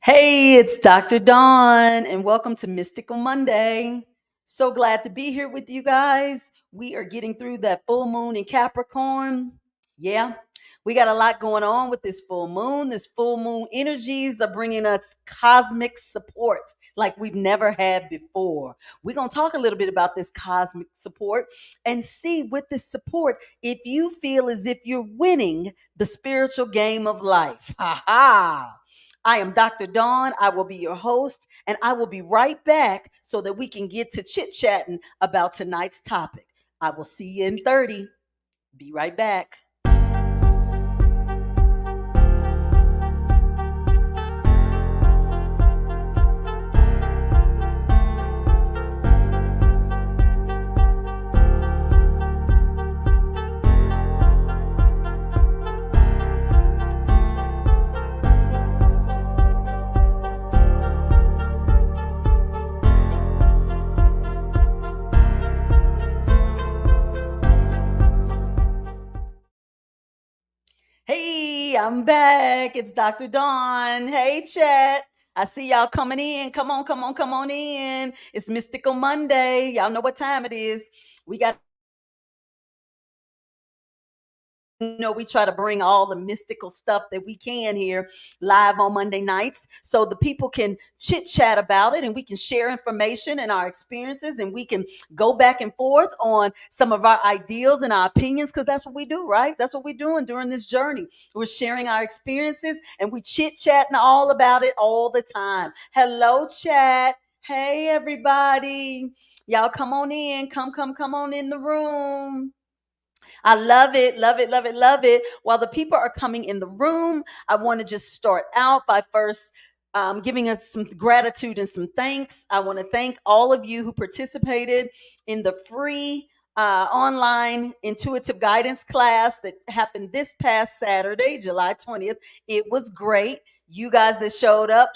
Hey, it's Dr. Dawn, and welcome to Mystical Monday. So glad to be here with you guys. We are getting through that full moon in Capricorn. Yeah, we got a lot going on with this full moon. This full moon energies are bringing us cosmic support like we've never had before. We're going to talk a little bit about this cosmic support and see with this support if you feel as if you're winning the spiritual game of life. Ha ha. I am Dr. Dawn. I will be your host, and I will be right back so that we can get to chit chatting about tonight's topic. I will see you in 30. Be right back. Hey, I'm back. It's Dr. Dawn. Hey, chat. I see y'all coming in. Come on, come on, come on in. It's Mystical Monday. Y'all know what time it is. We got we try to bring all the mystical stuff that we can here live on Monday nights so the people can chit chat about it and we can share information and our experiences and we can go back and forth on some of our ideals and our opinions because that's what we do, right? That's what we're doing during this journey. We're sharing our experiences and we chit chatting all about it all the time. Hello, chat. Hey, everybody. Y'all come on in. Come on in the room. I love it, love it, love it, love it. While the people are coming in the room, I want to just start out by first giving us some gratitude and some thanks. I want to thank all of you who participated in the free online intuitive guidance class that happened this past Saturday, July 20th. It was great. You guys that showed up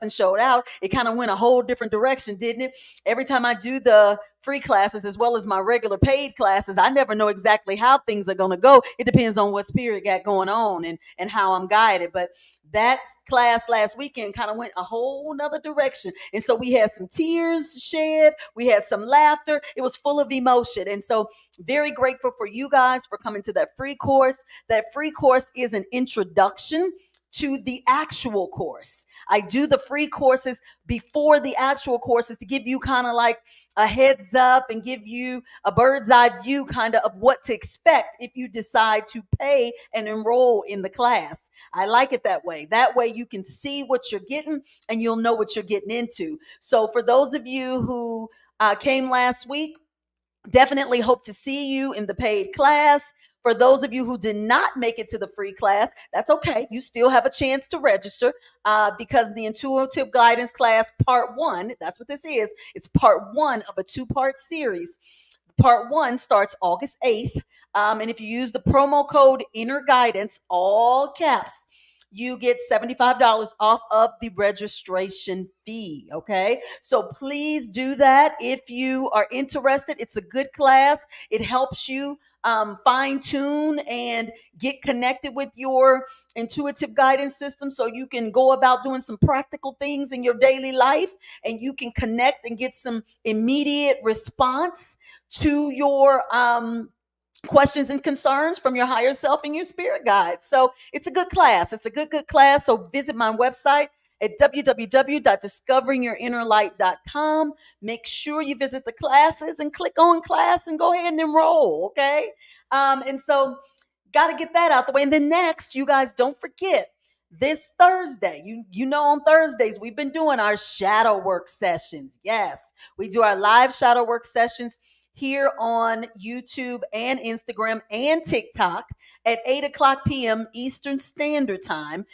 and showed out. It kind of went a whole different direction, didn't it? Every time I do the free classes as well as my regular paid classes, I never know exactly how things are going to go. It depends on what spirit got going on and how I'm guided. But that class last weekend kind of went a whole nother direction. And so we had some tears shed. We had some laughter. It was full of emotion. And so very grateful for you guys for coming to that free course. That free course is an introduction to the actual course. I do the free courses before the actual courses to give you kind of like a heads up and give you a bird's eye view kind of what to expect if you decide to pay and enroll in the class. I like it that way. That way you can see what you're getting and you'll know what you're getting into. So for those of you who came last week, definitely hope to see you in the paid class. For those of you who did not make it to the free class, that's okay. You still have a chance to register because the intuitive guidance class part one, that's what this is. It's part one of a two-part series. Part one starts August 8th. And if you use the promo code Inner Guidance, all caps, you get $75 off of the registration fee. Okay. So please do that if you are interested. It's a good class. It helps you fine tune and get connected with your intuitive guidance system so you can go about doing some practical things in your daily life and you can connect and get some immediate response to your questions and concerns from your higher self and your spirit guide. So it's a good class. It's a good class. So visit my website at www.discoveringyourinnerlight.com. Make sure you visit the classes and click on class and go ahead and enroll. Okay. And so got to get that out the way. And then next, you guys don't forget this Thursday, you know, on Thursdays, we've been doing our shadow work sessions. Yes, we do our live shadow work sessions here on YouTube and Instagram and TikTok at 8 o'clock p.m. Eastern Standard Time.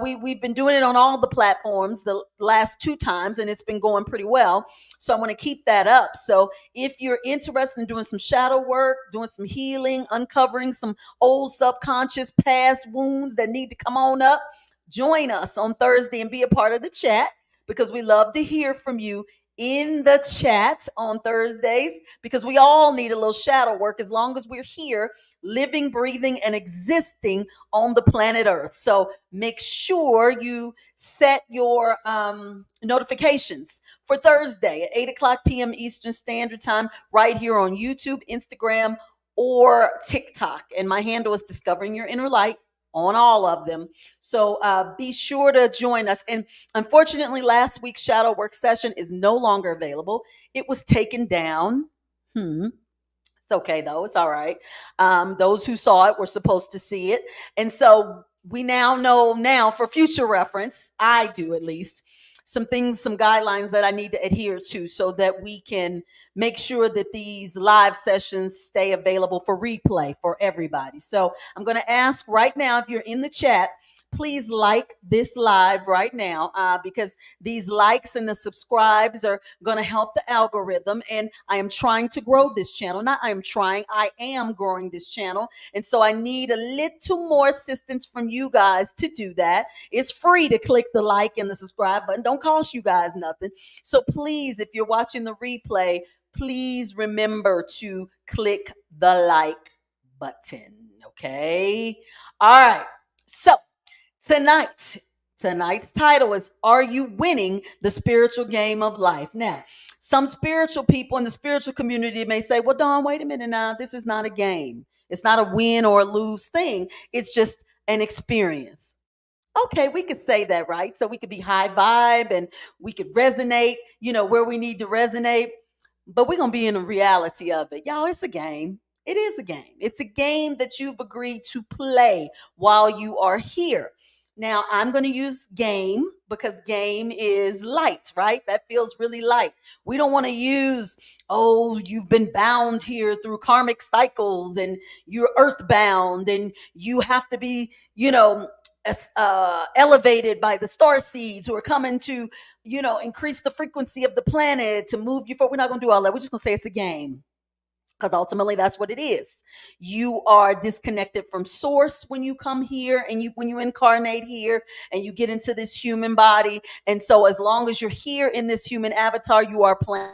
We've been doing it on all the platforms the last two times, and it's been going pretty well. So I want to keep that up. So if you're interested in doing some shadow work, doing some healing, uncovering some old subconscious past wounds that need to come on up, join us on Thursday and be a part of the chat because we love to hear from you in the chat on Thursdays because we all need a little shadow work as long as we're here, living, breathing, and existing on the planet Earth. So make sure you set your notifications for Thursday at 8 o'clock p.m. Eastern Standard Time right here on YouTube, Instagram, or TikTok. And my handle is Discovering Your Inner Light on all of them. So be sure to join us. And unfortunately, last week's shadow work session is no longer available. It was taken down. It's okay though. It's all right. Those who saw it were supposed to see it. And so we now know now for future reference, I do at least, some things, some guidelines that I need to adhere to so that we can make sure that these live sessions stay available for replay for everybody. So I'm going to ask right now, if you're in the chat, please like this live right now because these likes and the subscribes are going to help the algorithm. And I am trying to grow this channel. Not I am trying, I am growing this channel. And so I need a little more assistance from you guys to do that. It's free to click the like and the subscribe button. Don't cost you guys nothing. So please, if you're watching the replay, please remember to click the like button. Okay. All right. So tonight's title is Are You Winning the Spiritual Game of Life? Now, some spiritual people in the spiritual community may say, well, Dawn, wait a minute now. This is not a game. It's not a win or a lose thing. It's just an experience. Okay, we could say that, right? So we could be high vibe and we could resonate, where we need to resonate. But we're going to be in the reality of it. Y'all, it's a game. It is a game. It's a game that you've agreed to play while you are here. Now, I'm going to use game because game is light, right? That feels really light. We don't want to use, oh, you've been bound here through karmic cycles and you're earthbound and you have to be, elevated by the star seeds who are coming to, increase the frequency of the planet to move you forward. We're not going to do all that. We're just going to say it's a game because ultimately that's what it is. You are disconnected from source when you come here and when you incarnate here and you get into this human body. And so as long as you're here in this human avatar, you are playing.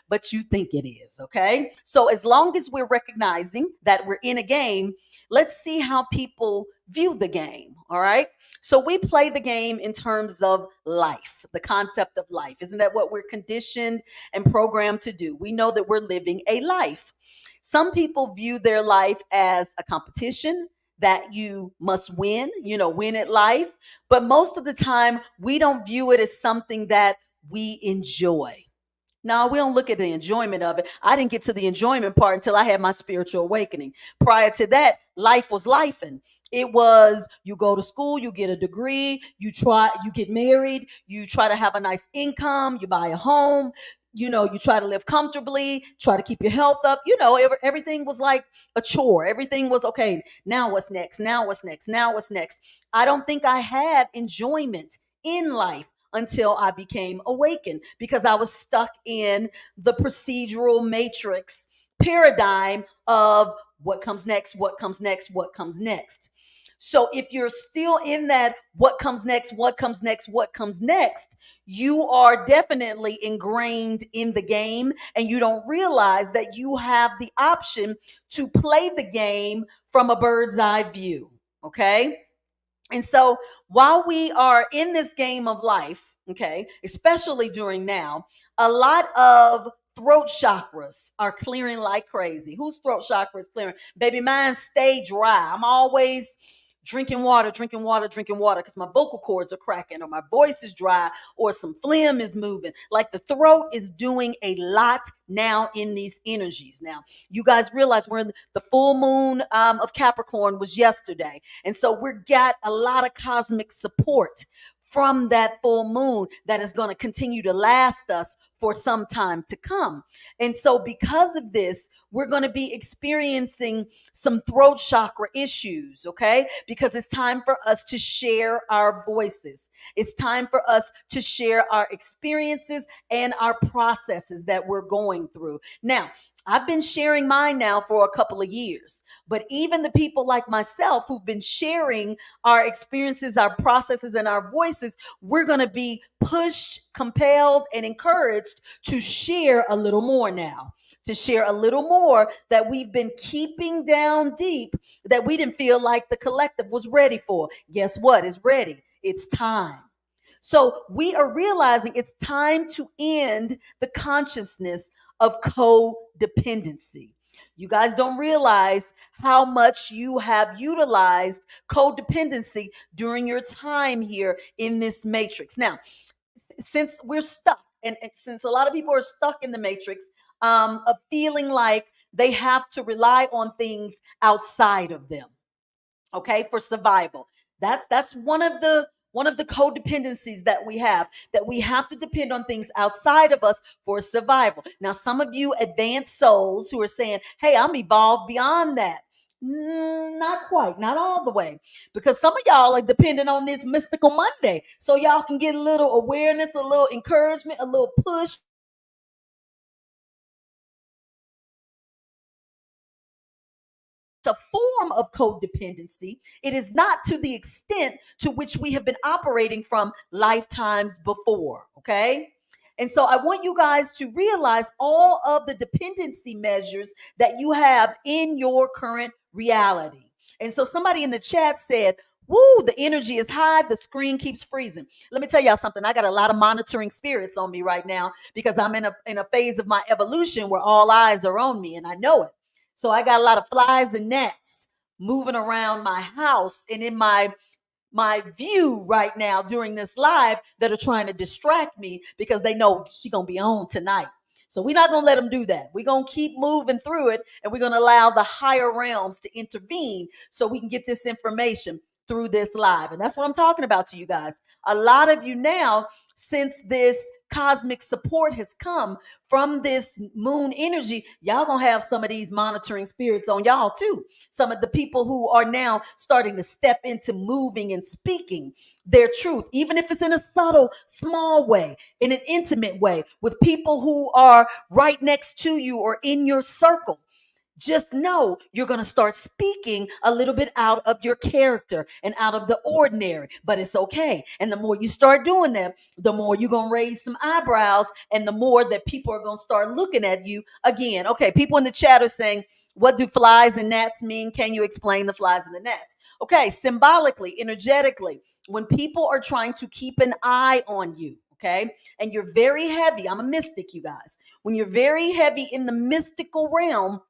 But you think it is, okay? So as long as we're recognizing that we're in a game, let's see how people view the game, all right? So we play the game in terms of life, the concept of life. Isn't that what we're conditioned and programmed to do? We know that we're living a life. Some people view their life as a competition that you must win, win at life. But most of the time, we don't view it as something that we enjoy. No, we don't look at the enjoyment of it. I didn't get to the enjoyment part until I had my spiritual awakening. Prior to that, life was life, and it was you go to school, you get a degree, you get married, you try to have a nice income, you buy a home, you try to live comfortably, try to keep your health up. Everything was like a chore. Everything was okay. Now what's next? Now what's next? Now what's next? I don't think I had enjoyment in life until I became awakened because I was stuck in the procedural matrix paradigm of what comes next, what comes next, what comes next. So if you're still in that what comes next, what comes next, what comes next, you are definitely ingrained in the game and you don't realize that you have the option to play the game from a bird's eye view. Okay. And so while we are in this game of life, okay, especially during now, a lot of throat chakras are clearing like crazy. Whose throat chakra is clearing? Baby, mine stay dry. I'm always drinking water because my vocal cords are cracking or my voice is dry or some phlegm is moving. Like the throat is doing a lot now in these energies. Now, you guys realize we're in the full moon of Capricorn was yesterday. And so we've got a lot of cosmic support from that full moon that is going to continue to last us for some time to come. And so because of this, we're going to be experiencing some throat chakra issues, okay? Because it's time for us to share our voices. It's time for us to share our experiences and our processes that we're going through. Now, I've been sharing mine now for a couple of years, but even the people like myself who've been sharing our experiences, our processes, and our voices, we're going to be pushed, compelled, and encouraged to share a little more now, to share a little more that we've been keeping down deep that we didn't feel like the collective was ready for. Guess what? It's ready. It's time. So we are realizing it's time to end the consciousness of codependency. You guys don't realize how much you have utilized codependency during your time here in this matrix. Now, since we're stuck, and since a lot of people are stuck in the matrix, of feeling like they have to rely on things outside of them, okay, for survival. That's one of the codependencies that we have to depend on things outside of us for survival. Now, some of you advanced souls who are saying, hey, I'm evolved beyond that. Not quite, not all the way, because some of y'all are dependent on this mystical Monday so y'all can get a little awareness, a little encouragement, a little push. A form of codependency. It is not to the extent to which we have been operating from lifetimes before. Okay. And so I want you guys to realize all of the dependency measures that you have in your current reality. And so somebody in the chat said, woo, the energy is high. The screen keeps freezing. Let me tell y'all something. I got a lot of monitoring spirits on me right now because I'm in a phase of my evolution where all eyes are on me and I know it. So I got a lot of flies and gnats moving around my house and in my view right now during this live that are trying to distract me because they know she's gonna be on tonight. So we're not gonna let them do that. We're gonna keep moving through it and we're gonna allow the higher realms to intervene so we can get this information through this live. And that's what I'm talking about to you guys. A lot of you now, since this cosmic support has come from this moon energy, y'all gonna have some of these monitoring spirits on y'all too. Some of the people who are now starting to step into moving and speaking their truth, even if it's in a subtle, small way, in an intimate way, with people who are right next to you or in your circle. Just know you're going to start speaking a little bit out of your character and out of the ordinary, but it's okay. And the more you start doing that, the more you're going to raise some eyebrows and the more that people are going to start looking at you again. Okay, people in the chat are saying, what do flies and gnats mean? Can you explain the flies and the gnats? Okay, symbolically, energetically, when people are trying to keep an eye on you, okay, and you're very heavy, I'm a mystic, you guys. When you're very heavy in the mystical realm,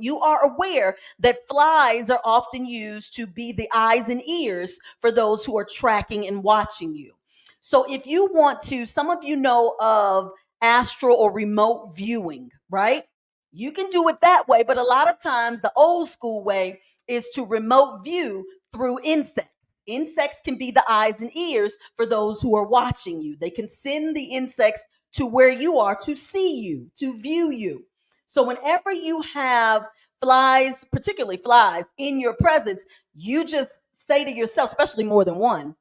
you are aware that flies are often used to be the eyes and ears for those who are tracking and watching you. So if you want to, some of you know of astral or remote viewing, right? You can do it that way, but a lot of times the old school way is to remote view through insects. Insects can be the eyes and ears for those who are watching you. They can send the insects to where you are to see you, to view you. So whenever you have flies, particularly flies, in your presence, you just say to yourself, especially more than one,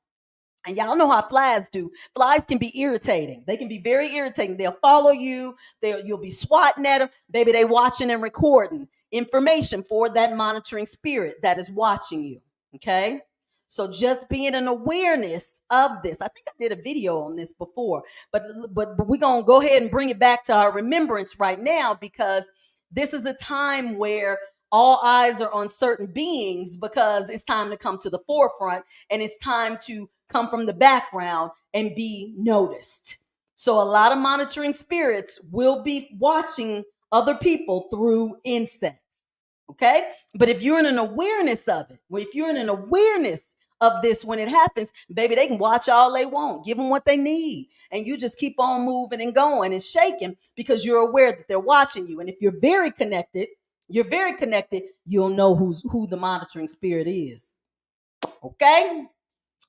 and y'all know how flies do. Flies can be irritating. They can be very irritating. They'll follow you. You'll be swatting at them. Baby, they watching and recording information for that monitoring spirit that is watching you. Okay. So just being an awareness of this. I think I did a video on this before, but we're gonna go ahead and bring it back to our remembrance right now because this is a time where all eyes are on certain beings because it's time to come to the forefront and it's time to come from the background and be noticed. So a lot of monitoring spirits will be watching other people through insects. Okay. But if you're in an awareness of it, if you're in an awareness of this when it happens, baby, they can watch all they want, give them what they need. And you just keep on moving and going and shaking because you're aware that they're watching you. And if you're very connected, you'll know who the monitoring spirit is. Okay.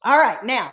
All right. Now,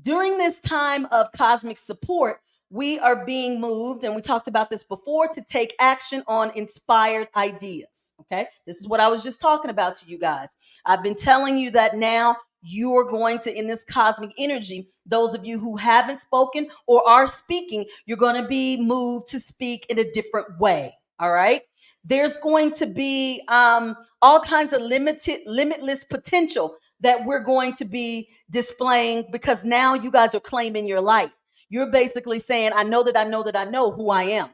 during this time of cosmic support, we are being moved, and we talked about this before, to take action on inspired ideas. Okay. This is what I was just talking about to you guys. I've been telling you that now you're going to, in this cosmic energy, those of you who haven't spoken or are speaking, you're going to be moved to speak in a different way. All right. There's going to be all kinds of limitless potential that we're going to be displaying, because now you guys are claiming your light. You're basically saying, I know that I know that I know who I am.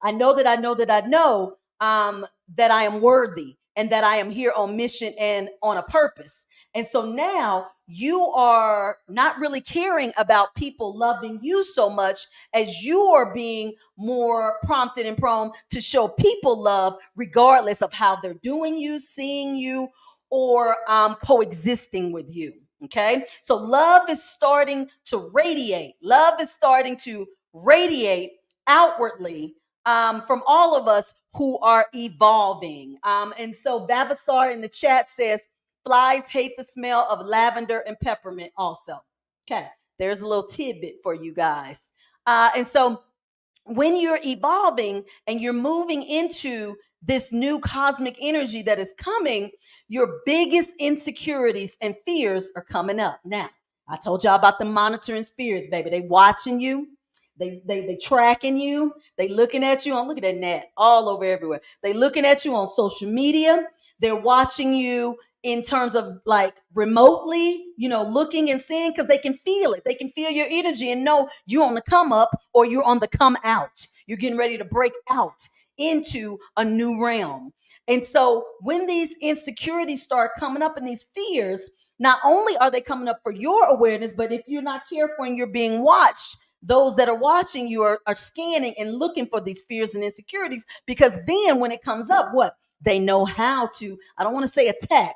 I know that I know that I know that I am worthy and that I am here on mission and on a purpose. And so now you are not really caring about people loving you so much as you are being more prompted and prone to show people love, regardless of how they're doing you, seeing you, or coexisting with you. Okay. So love is starting to radiate. Love is starting to radiate outwardly from all of us who are evolving. And so Vavasar in the chat says, flies hate the smell of lavender and peppermint also. Okay, there's a little tidbit for you guys. And so when you're evolving and you're moving into this new cosmic energy that is coming, your biggest insecurities and fears are coming up. Now, I told y'all about the monitoring spirits, baby. They watching you. They tracking you. They looking at you. I'm looking at that all over everywhere. They looking at you on social media. They're watching you in terms of like remotely, looking and seeing, because they can feel it. They can feel your energy and know you're on the come up or you're on the come out. You're getting ready to break out into a new realm. And so when these insecurities start coming up and these fears, not only are they coming up for your awareness, but if you're not careful and you're being watched, those that are watching you are scanning and looking for these fears and insecurities, because then when it comes up, what? They know how to, I don't want to say attack,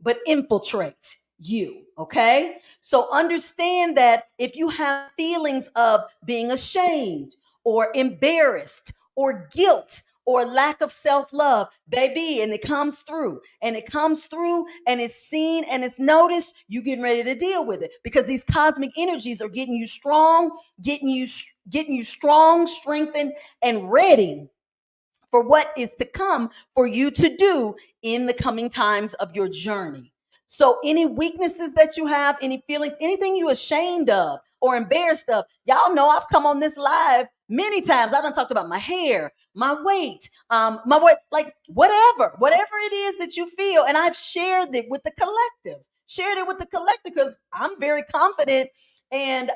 but infiltrate you. Okay. So understand that if you have feelings of being ashamed or embarrassed or guilt or lack of self-love, baby, and it comes through and it's seen and it's noticed, you getting ready to deal with it, because these cosmic energies are getting you strong, getting you strong, strengthened, and ready for what is to come for you to do in the coming times of your journey. So any weaknesses that you have, any feelings, anything you're ashamed of or embarrassed of, y'all know I've come on this live many times. I done talked about my hair, my weight, like whatever it is that you feel. And I've shared it with the collective, because I'm very confident and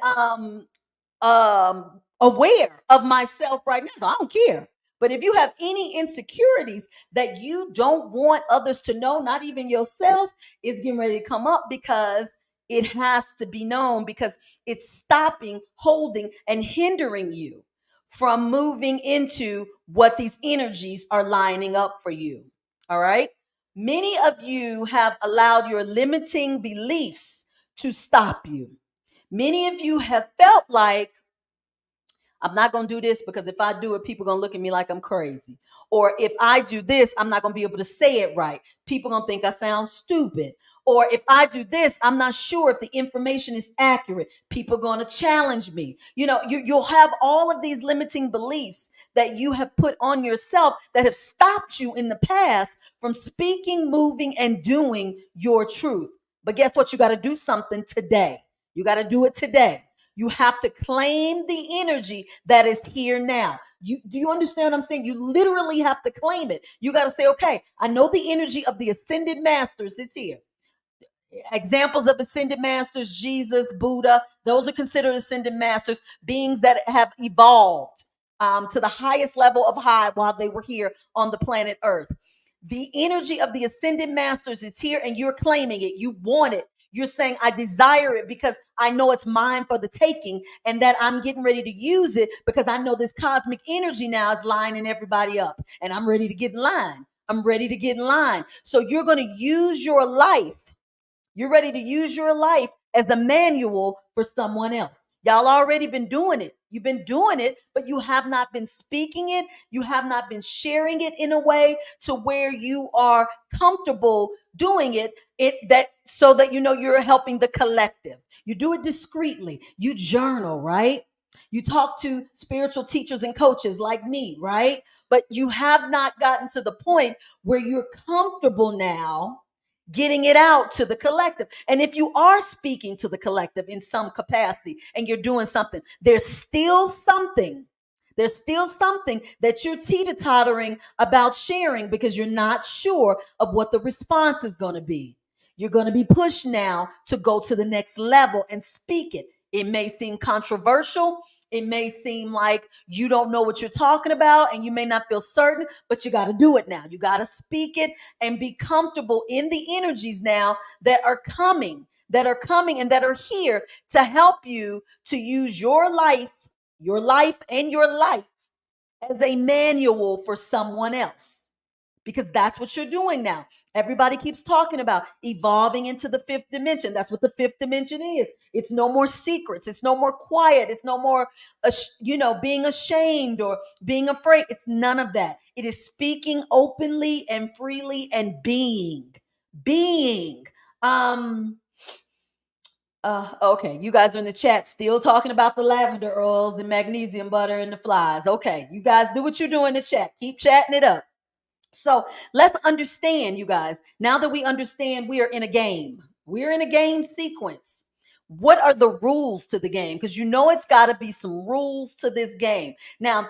aware of myself right now. So I don't care. But if you have any insecurities that you don't want others to know, not even yourself, it's getting ready to come up, because it has to be known, because it's stopping, holding, and hindering you from moving into what these energies are lining up for you. All right. Many of you have allowed your limiting beliefs to stop you. Many of you have felt like, I'm not going to do this because if I do it, people are going to look at me like I'm crazy. Or if I do this, I'm not going to be able to say it right. People are going to think I sound stupid. Or if I do this, I'm not sure if the information is accurate. People are going to challenge me. You'll have all of these limiting beliefs that you have put on yourself that have stopped you in the past from speaking, moving, and doing your truth. But guess what? You got to do something today. You got to do it today. You have to claim the energy that is here now. Do you understand what I'm saying? You literally have to claim it. You got to say, okay, I know the energy of the ascended masters is here. Examples of ascended masters: Jesus, Buddha, those are considered ascended masters, beings that have evolved to the highest level of high while they were here on the planet Earth. The energy of the ascended masters is here, and you're claiming it. You want it. You're saying, I desire it because I know it's mine for the taking, and that I'm getting ready to use it because I know this cosmic energy now is lining everybody up, and I'm ready to get in line. I'm ready to get in line. So you're going to use your life. You're ready to use your life as a manual for someone else. Y'all already been doing it. You've been doing it, but you have not been speaking it. You have not been sharing it in a way to where you are comfortable doing it, so that you're helping the collective. You do it discreetly. You journal, right? You talk to spiritual teachers and coaches like me, right? But you have not gotten to the point where you're comfortable now getting it out to the collective. And if you are speaking to the collective in some capacity and you're doing something, there's still something that you're teeter-tottering about sharing because you're not sure of what the response is going to be. You're going to be pushed now to go to the next level and speak it. It may seem controversial. It may seem like you don't know what you're talking about and you may not feel certain, but you got to do it now. You got to speak it and be comfortable in the energies now that are coming, and that are here to help you to use your life and your life as a manual for someone else, because that's what you're doing now. Everybody keeps talking about evolving into the fifth dimension. That's what the fifth dimension is. It's no more secrets. It's no more quiet. It's no more, being ashamed or being afraid. It's none of that. It is speaking openly and freely and being. Okay, you guys are in the chat still talking about the lavender oils, the magnesium butter, and the flies. Okay, you guys do what you do in the chat. Keep chatting it up. So let's understand, you guys, now that we understand we are in a game, we're in a game sequence. What are the rules to the game? Because it's got to be some rules to this game. Now,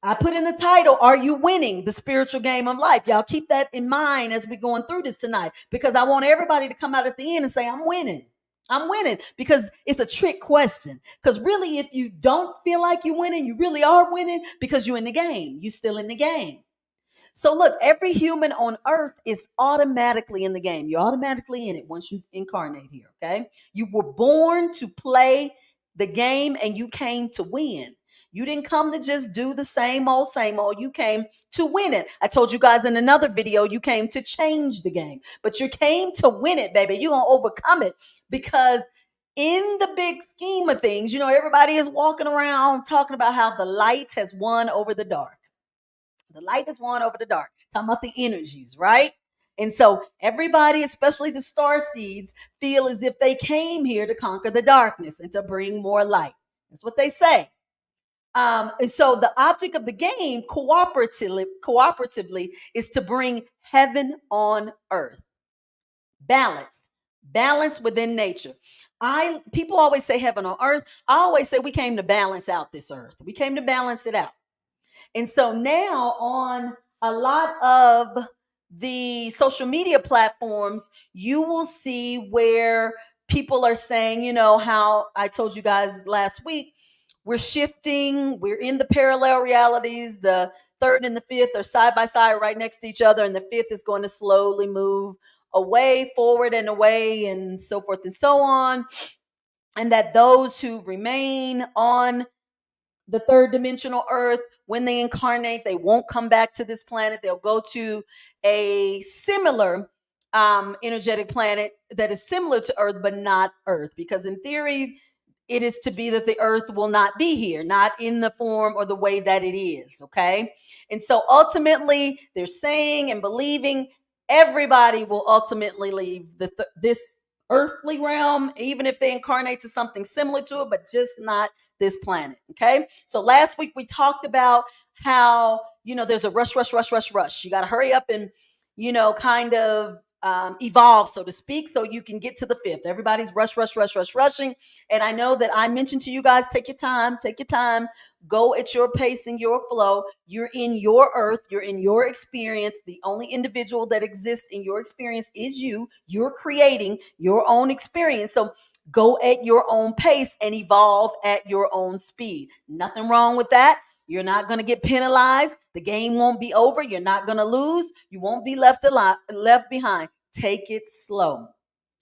I put in the title, Are You Winning the Spiritual Game of Life? Y'all keep that in mind as we're going through this tonight, because I want everybody to come out at the end and say, I'm winning. I'm winning, because it's a trick question. Because really, if you don't feel like you're winning, you really are winning because you're in the game. You're still in the game. So look, every human on earth is automatically in the game. You're automatically in it once you incarnate here, okay? You were born to play the game and you came to win. You didn't come to just do the same old, same old. You came to win it. I told you guys in another video, you came to change the game, but you came to win it, baby. You're going to overcome it, because in the big scheme of things, everybody is walking around talking about how the light has won over the dark. The light has won over the dark. Talking about the energies, right? And so everybody, especially the star seeds, feel as if they came here to conquer the darkness and to bring more light. That's what they say. And so the object of the game, cooperatively, is to bring heaven on earth. Balance within nature. People always say heaven on earth. I always say we came to balance out this earth. We came to balance it out. And so now on a lot of the social media platforms, you will see where people are saying, how I told you guys last week, we're shifting, we're in the parallel realities. The third and the fifth are side by side right next to each other, and the fifth is going to slowly move away, forward and away, and so forth and so on. And that those who remain on the third dimensional earth, when they incarnate, they won't come back to this planet. They'll go to a similar energetic planet that is similar to earth, but not earth, because in theory, it is to be that the earth will not be here, not in the form or the way that it is. Okay. And so ultimately, they're saying and believing everybody will ultimately leave this earthly realm, even if they incarnate to something similar to it, but just not this planet. Okay. So last week we talked about how, there's a rush. You got to hurry up and, kind of evolve, so to speak, so you can get to the fifth. Everybody's rushing. And I know that I mentioned to you guys, take your time, go at your pace and your flow. You're in your earth, you're in your experience. The only individual that exists in your experience is you. You're creating your own experience. So go at your own pace and evolve at your own speed. Nothing wrong with that. You're not going to get penalized. The game won't be over. You're not going to lose. You won't be left behind. Take it slow.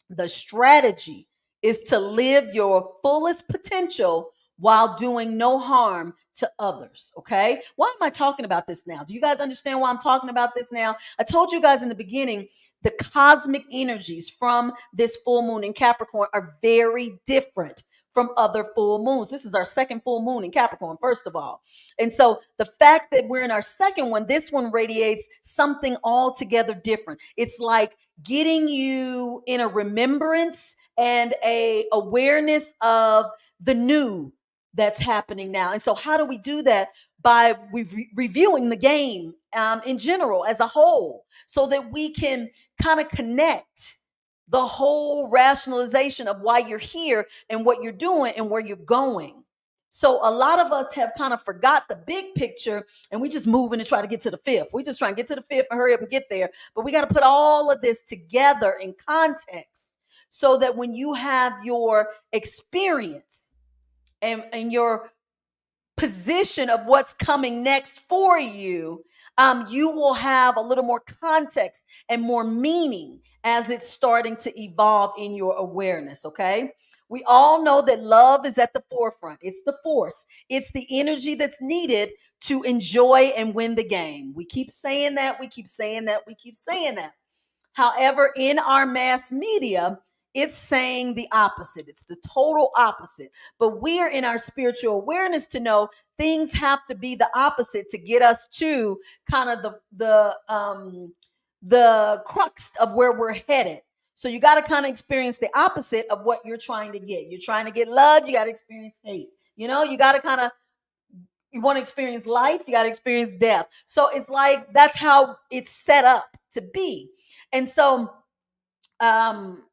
The strategy is to live your fullest potential while doing no harm to others. Okay. Why am I talking about this now? Do you guys understand why I'm talking about this now? I told you guys in the beginning, the cosmic energies from this full moon in Capricorn are very different from other full moons. This is our second full moon in Capricorn, first of all. And so the fact that we're in our second one, this one radiates something altogether different. It's like getting you in a remembrance and a awareness of the new, that's happening now. And so, how do we do that? By reviewing the game in general as a whole, so that we can kind of connect the whole rationalization of why you're here and what you're doing and where you're going. So a lot of us have kind of forgot the big picture, and we just moving and try to get to the fifth. We just try and get to the fifth and hurry up and get there. But we got to put all of this together in context, so that when you have your experience and your position of what's coming next for you, you will have a little more context and more meaning as it's starting to evolve in your awareness. Okay. We all know that love is at the forefront. It's the force, it's the energy that's needed to enjoy and win the game. We keep saying that, we keep saying that, we keep saying that. However, in our mass media, it's saying the opposite. It's the total opposite. But we're in our spiritual awareness to know things have to be the opposite to get us to kind of the crux of where we're headed. So you got to kind of experience the opposite of what you're trying to get. You're trying to get love, you got to experience hate. You know, you got to kind of, you want to experience life, you got to experience death. So it's like that's how it's set up to be. And so um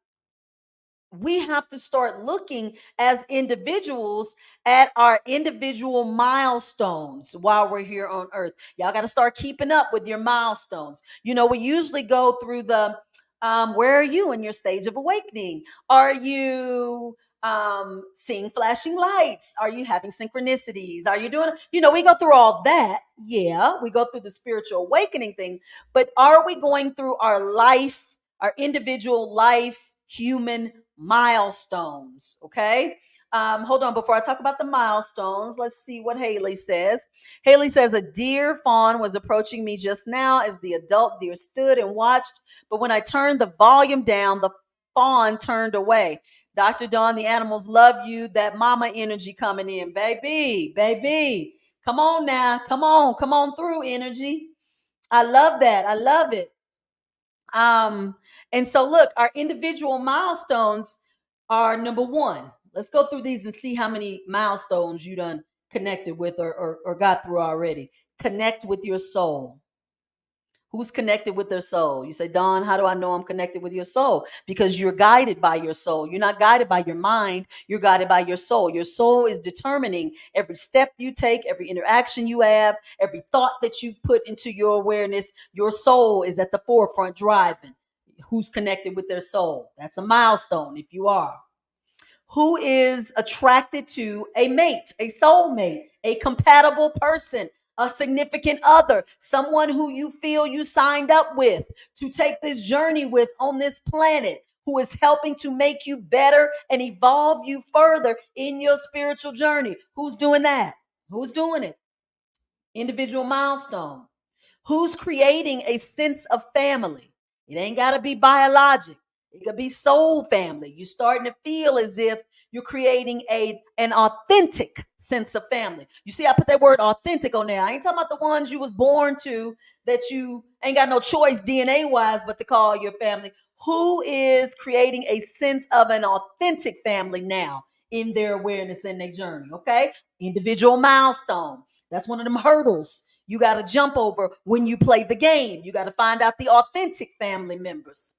we have to start looking as individuals at our individual milestones while we're here on earth. Y'all got to start keeping up with your milestones. You know, we usually go through the where are you in your stage of awakening? Are you seeing flashing lights? Are you having synchronicities? Are you doing, you know, we go through all that. Yeah, we go through the spiritual awakening thing, but are we going through our life, our individual life, human milestones? Okay. Hold on. Before I talk about the milestones, let's see what Haley says. Haley says, a deer fawn was approaching me just now as the adult deer stood and watched. But when I turned the volume down, the fawn turned away. Dr. Dawn, the animals love you. That mama energy coming in, baby, baby. Come on now. Come on through, energy. I love that. I love it. Um, and so look, our individual milestones are number one. Let's go through these and see how many milestones you done connected with or got through already. Connect with your soul. Who's connected with their soul? You say, Dawn, how do I know I'm connected with your soul? Because you're guided by your soul. You're not guided by your mind. You're guided by your soul. Your soul is determining every step you take, every interaction you have, every thought that you put into your awareness. Your soul is at the forefront driving. Who's connected with their soul? That's a milestone if you are. Who is attracted to a mate, a soulmate, a compatible person, a significant other, someone who you feel you signed up with to take this journey with on this planet, who is helping to make you better and evolve you further in your spiritual journey. Who's doing that? Who's doing it? Individual milestone. Who's creating a sense of family? It ain't got to be biologic. It could be soul family. You're starting to feel as if you're creating an authentic sense of family. You see, I put that word authentic on there. I ain't talking about the ones you was born to that you ain't got no choice DNA wise but to call your family. Who is creating a sense of an authentic family now in their awareness and their journey? Okay. Individual milestone. That's one of them hurdles you got to jump over when you play the game. You got to find out the authentic family members.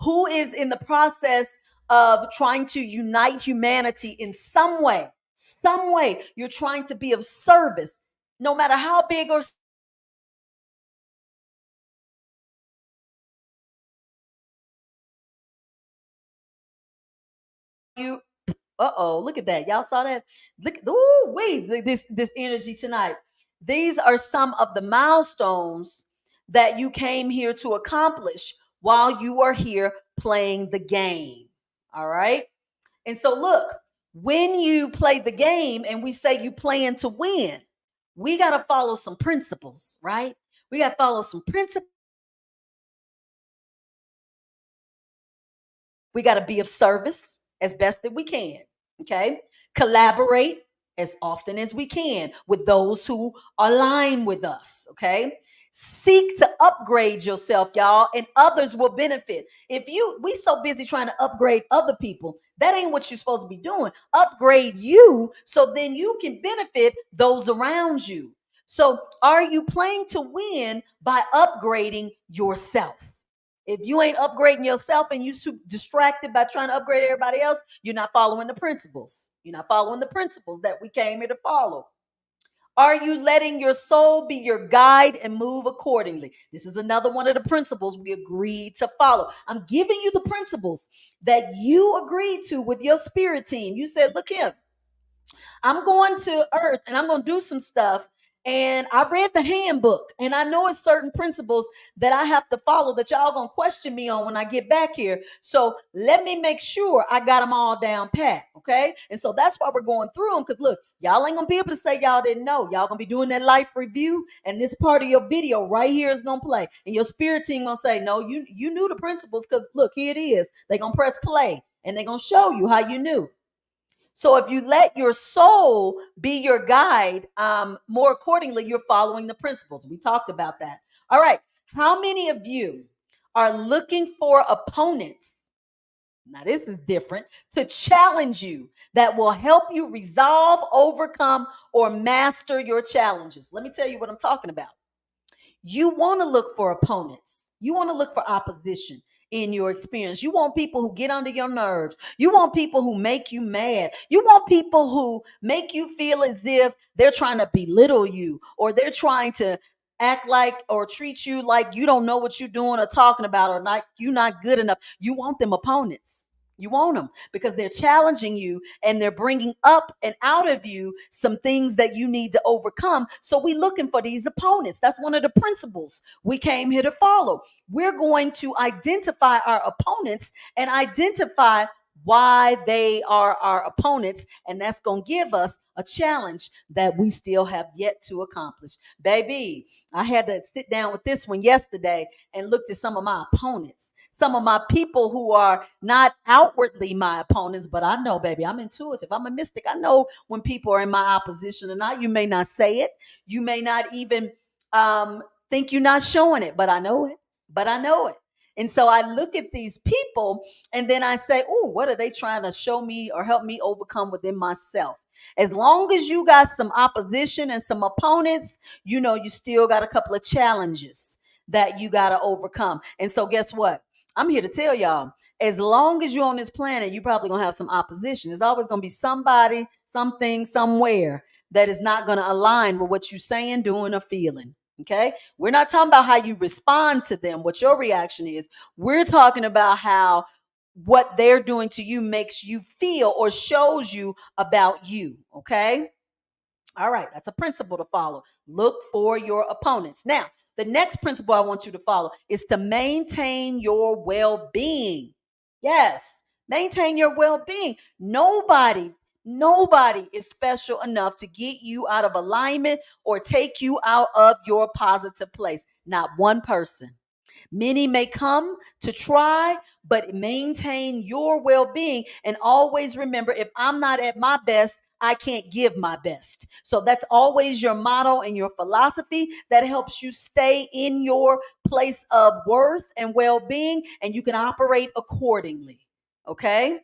Who is in the process of trying to unite humanity in some way? Some way you're trying to be of service, no matter how big or you. Uh-oh, look at that. Y'all saw that? Look, ooh, wait, this energy tonight. These are some of the milestones that you came here to accomplish while you are here playing the game. All right? And so look, when you play the game and we say you plan to win, we got to follow some principles, right? We got to follow some principles. We got to be of service as best that we can. Okay. Collaborate as often as we can with those who align with us. Okay. Seek to upgrade yourself, y'all, and others will benefit. If we so busy trying to upgrade other people, that ain't what you're supposed to be doing. Upgrade you so then you can benefit those around you. So, are you playing to win by upgrading yourself? If you ain't upgrading yourself and you distracted by trying to upgrade everybody else, you're not following the principles. You're not following the principles that we came here to follow. Are you letting your soul be your guide and move accordingly? This is another one of the principles we agreed to follow. I'm giving you the principles that you agreed to with your spirit team. You said, look here, I'm going to earth and I'm going to do some stuff. And I read the handbook and I know it's certain principles that I have to follow that y'all going to question me on when I get back here. So let me make sure I got them all down pat. Okay. And so that's why we're going through them. Cause look, y'all ain't going to be able to say y'all didn't know. Y'all going to be doing that life review and this part of your video right here is going to play. And your spirit team going to say, no, you knew the principles. Cause look, here it is. They're going to press play and they're going to show you how you knew. So if you let your soul be your guide, more accordingly, you're following the principles. We talked about that. All right. How many of you are looking for opponents? Now, this is different, to challenge you that will help you resolve, overcome, or master your challenges. Let me tell you what I'm talking about. You want to look for opponents. You want to look for opposition in your experience. You want people who get under your nerves. You want people who make you mad. You want people who make you feel as if they're trying to belittle you or they're trying to act like or treat you like you don't know what you're doing or talking about or not you're not good enough. You want them opponents. You want them because they're challenging you and they're bringing up and out of you some things that you need to overcome. So we're looking for these opponents. That's one of the principles we came here to follow. We're going to identify our opponents and identify why they are our opponents. And that's going to give us a challenge that we still have yet to accomplish. Baby, I had to sit down with this one yesterday and looked at some of my opponents. Some of my people who are not outwardly my opponents, but I know, baby, I'm intuitive. I'm a mystic. I know when people are in my opposition or not. You may not say it. You may not even think you're not showing it, but I know it. But I know it. And so I look at these people and then I say, oh, what are they trying to show me or help me overcome within myself? As long as you got some opposition and some opponents, you know, you still got a couple of challenges that you got to overcome. And so guess what? I'm here to tell y'all, as long as you're on this planet, you're probably going to have some opposition. There's always going to be somebody, something, somewhere that is not going to align with what you're saying, doing, or feeling. Okay. We're not talking about how you respond to them, what your reaction is. We're talking about how what they're doing to you makes you feel or shows you about you. Okay. All right. That's a principle to follow. Look for your opponents. Now, the next principle I want you to follow is to maintain your well-being. Yes, maintain your well-being. Nobody is special enough to get you out of alignment or take you out of your positive place. Not one person. Many may come to try, but maintain your well being. And always remember, if I'm not at my best, I can't give my best. So that's always your motto and your philosophy that helps you stay in your place of worth and well being, and you can operate accordingly. Okay.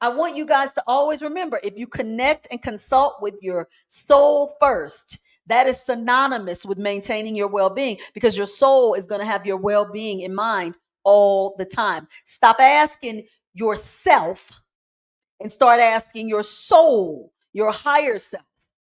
I want you guys to always remember, if you connect and consult with your soul first, that is synonymous with maintaining your well-being because your soul is going to have your well-being in mind all the time. Stop asking yourself and start asking your soul, your higher self,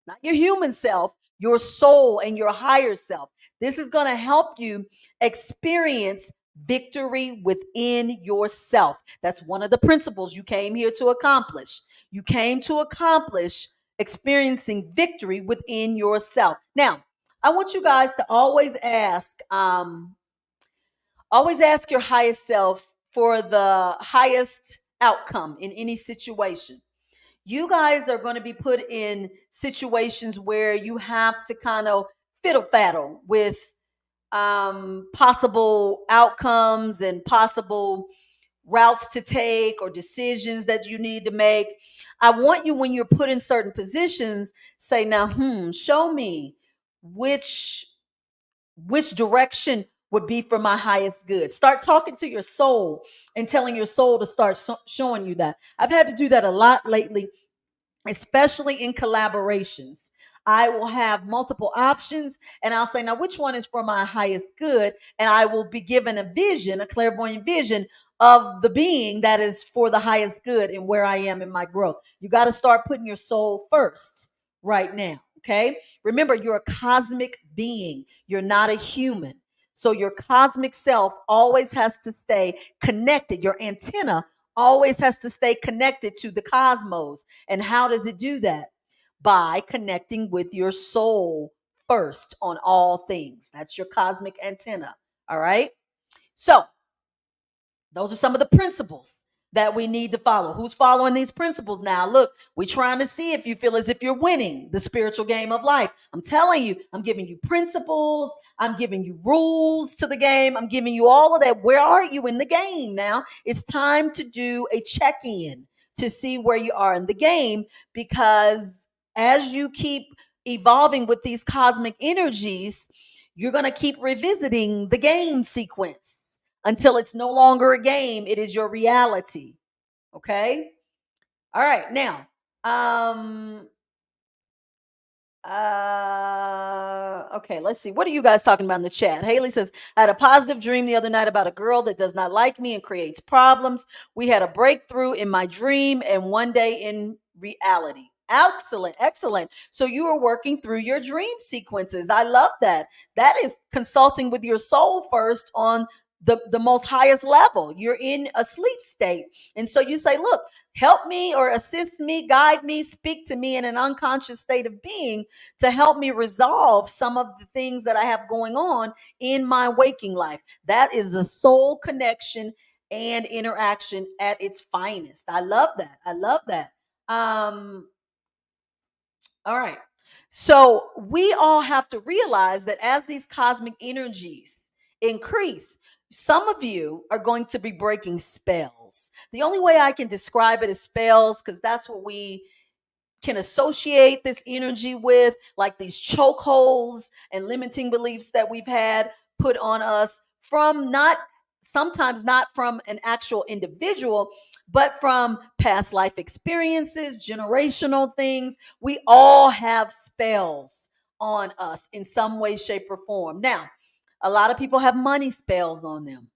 not your human self, your soul and your higher self. This is going to help you experience victory within yourself. That's one of the principles you came here to accomplish. You came to accomplish experiencing victory within yourself. Now, I want you guys to always ask your highest self for the highest outcome in any situation. You guys are going to be put in situations where you have to kind of fiddle faddle with possible outcomes and possible routes to take or decisions that you need to make. I want you, when you're put in certain positions, say, now, show me which which direction would be for my highest good. Start talking to your soul and telling your soul to start showing you that. I've had to do that a lot lately, especially in collaborations. I will have multiple options and I'll say, now, which one is for my highest good? And I will be given a vision, a clairvoyant vision of the being that is for the highest good and where I am in my growth. You got to start putting your soul first right now. Okay. Remember, you're a cosmic being, you're not a human. So your cosmic self always has to stay connected. Your antenna always has to stay connected to the cosmos. And how does it do that? By connecting with your soul first on all things. That's your cosmic antenna. All right. So those are some of the principles that we need to follow. Who's following these principles now? Look, we're trying to see if you feel as if you're winning the spiritual game of life. I'm telling you, I'm giving you principles. I'm giving you rules to the game. I'm giving you all of that. Where are you in the game now? It's time to do a check-in to see where you are in the game, because as you keep evolving with these cosmic energies, you're going to keep revisiting the game sequence until it's no longer a game, it is your reality. Okay? All right. Now, okay, let's see. What are you guys talking about in the chat? Haley says, I had a positive dream the other night about a girl that does not like me and creates problems. We had a breakthrough in my dream and one day in reality. Excellent, excellent. So you are working through your dream sequences. I love that. That is consulting with your soul first on the most highest level. You're in a sleep state. And so you say, look, help me or assist me, guide me, speak to me in an unconscious state of being to help me resolve some of the things that I have going on in my waking life. That is a soul connection and interaction at its finest. I love that. I love that. All right. So we all have to realize that as these cosmic energies increase, some of you are going to be breaking spells. The only way I can describe it is spells, because that's what we can associate this energy with, like these chokeholds and limiting beliefs that we've had put on us from not sometimes not from an actual individual, but from past life experiences, generational things. We all have spells on us in some way, shape, or form. Now, a lot of people have money spells on them.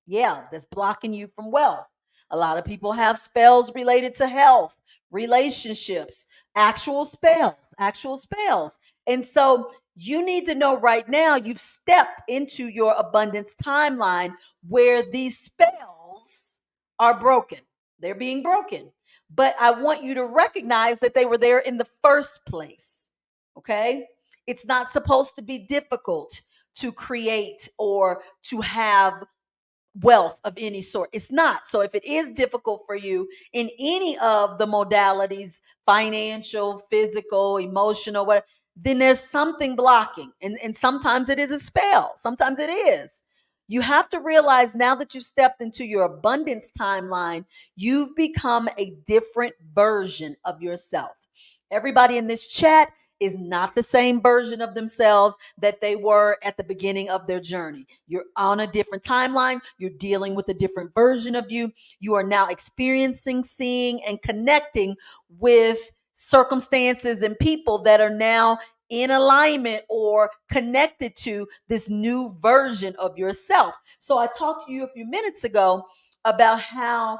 Yeah, that's blocking you from wealth. A lot of people have spells related to health, relationships, actual spells, actual spells. And so you need to know right now you've stepped into your abundance timeline where these spells are broken. They're being broken. But I want you to recognize that they were there in the first place. Okay? It's not supposed to be difficult to create or to have wealth of any sort. It's not. So if it is difficult for you in any of the modalities, financial, physical, emotional, whatever, then there's something blocking. And sometimes it is a spell. Sometimes it is. You have to realize now that you've stepped into your abundance timeline, you've become a different version of yourself. Everybody in this chat is not the same version of themselves that they were at the beginning of their journey. You're on a different timeline. You're dealing with a different version of you. You are now experiencing, seeing, and connecting with circumstances and people that are now in alignment or connected to this new version of yourself. So I talked to you a few minutes ago about how